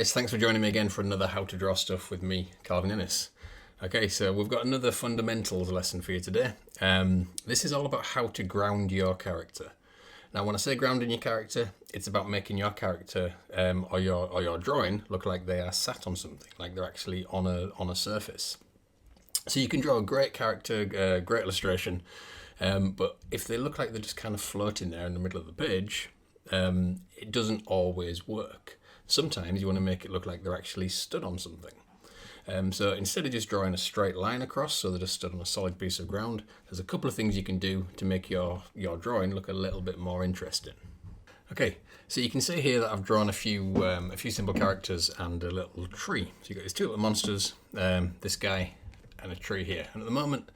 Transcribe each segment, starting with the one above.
guys, thanks for joining me again for another How to Draw Stuff with me, Calvin Innes. Okay, so we've got another fundamentals lesson for you today. This is all about how to ground your character. Now, when I say grounding your character, it's about making your character or your drawing look like they are sat on something, like they're actually on a surface. So you can draw a great character, great illustration, but if they look like they're just kind of floating there in the middle of the page, it doesn't always work. Sometimes you want to make it look like they're actually stood on something. So instead of just drawing a straight line across so they're just stood on a solid piece of ground, there's a couple of things you can do to make your drawing look a little bit more interesting. Okay, so you can see here that I've drawn a few simple characters and a little tree. So you've got these two little monsters, this guy and a tree here. And at the moment,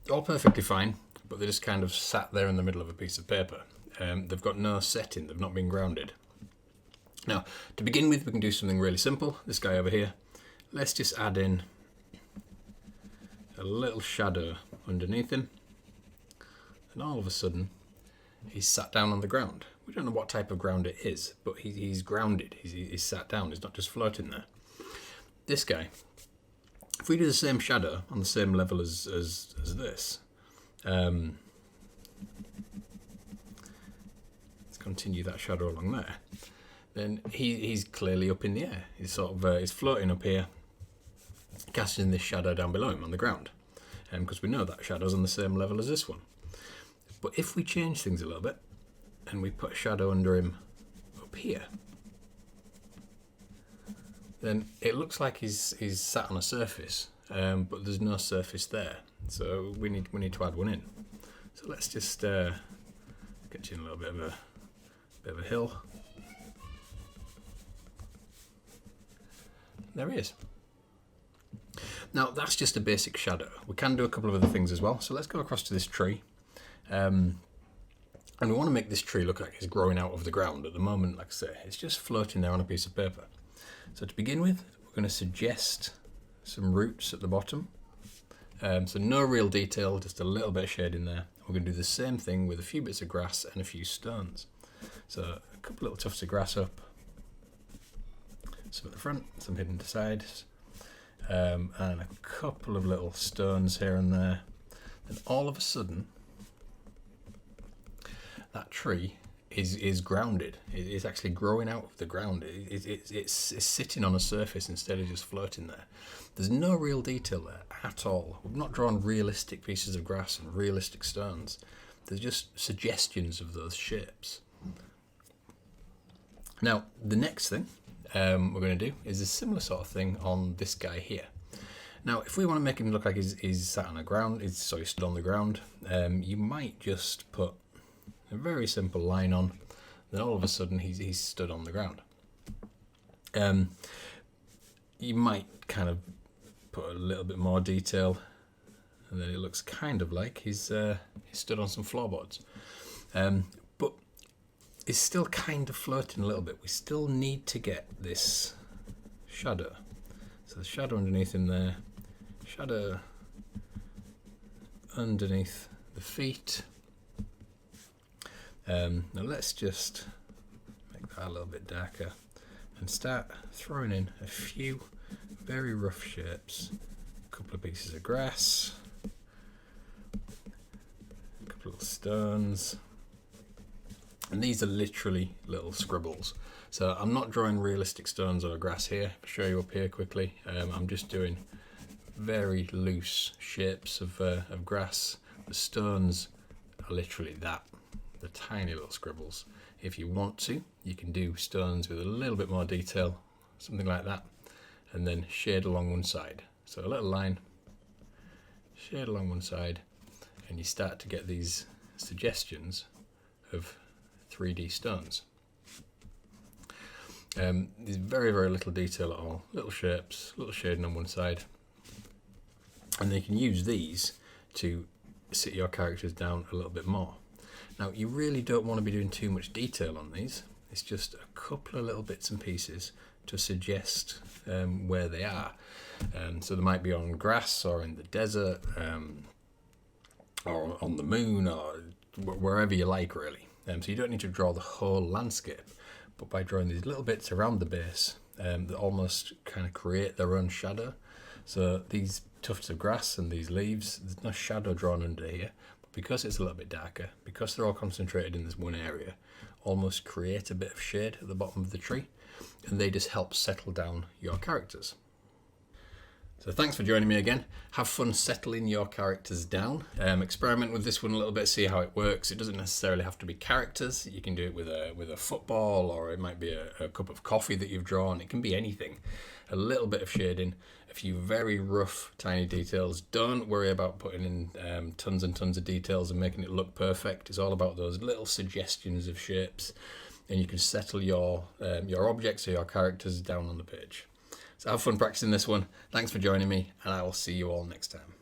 they're all perfectly fine, but they're just kind of sat there in the middle of a piece of paper. They've got no setting, they've not been grounded. Now, to begin with, we can do something really simple. This guy over here, let's just add in a little shadow underneath him. And all of a sudden, he's sat down on the ground. We don't know what type of ground it is, but he's grounded. He's sat down. He's not just floating there. This guy, if we do the same shadow on the same level as this, let's continue that shadow along there. Then he's clearly up in the air. He's sort of he's floating up here, casting this shadow down below him on the ground, because we know that shadow's on the same level as this one. But if we change things a little bit and we put a shadow under him up here, then it looks like he's sat on a surface, but there's no surface there. So we need to add one in. So let's just get you in a little bit of a hill. There he is. Now that's just a basic shadow. We can do a couple of other things as well. So let's go across to this tree. And we want to make this tree look like it's growing out of the ground. At the moment, like I say, it's just floating there on a piece of paper. So to begin with, we're going to suggest some roots at the bottom. So no real detail, just a little bit of shade in there. We're going to do the same thing with a few bits of grass and a few stones. So a couple little tufts of grass up. Some at the front, some hidden to the sides, and a couple of little stones here and there. And all of a sudden, that tree is grounded. It's actually growing out of the ground. It's sitting on a surface instead of just floating there. There's no real detail there at all. We've not drawn realistic pieces of grass and realistic stones. There's just suggestions of those shapes. Now, the next thing we're going to do is a similar sort of thing on this guy here. Now, if we want to make him look like he's sat on the ground, he's stood on the ground, you might just put a very simple line on, then all of a sudden he's stood on the ground. You might kind of put a little bit more detail, and then it looks kind of like he's stood on some floorboards. But it's still kind of floating a little bit. We still need to get this shadow. So the shadow underneath him there, shadow underneath the feet. Now let's just make that a little bit darker and start throwing in a few very rough shapes. A couple of pieces of grass, a couple of stones. And these are literally little scribbles. So I'm not drawing realistic stones or grass here. I'll show you up here quickly. I'm just doing very loose shapes of grass. The stones are literally that. The tiny little scribbles. If you want to, you can do stones with a little bit more detail, something like that, and then shade along one side. So a little line, shade along one side, and you start to get these suggestions of 3D stones. There's very, very little detail at all. Little shapes, little shading on one side. And you can use these to sit your characters down a little bit more. Now, you really don't want to be doing too much detail on these. It's just a couple of little bits and pieces to suggest where they are. So they might be on grass or in the desert, or on the moon, or wherever you like, really. So you don't need to draw the whole landscape, but by drawing these little bits around the base that almost kind of create their own shadow. So these tufts of grass and these leaves, there's no shadow drawn under here, but because it's a little bit darker, because they're all concentrated in this one area, almost create a bit of shade at the bottom of the tree, and they just help settle down your characters. So thanks for joining me again. Have fun settling your characters down. Experiment with this one a little bit, see how it works. It doesn't necessarily have to be characters. You can do it with a football, or it might be a cup of coffee that you've drawn. It can be anything. A little bit of shading, a few very rough, tiny details. Don't worry about putting in tons and tons of details and making it look perfect. It's all about those little suggestions of shapes, and you can settle your objects or your characters down on the page. So have fun practicing this one. Thanks for joining me, and I will see you all next time.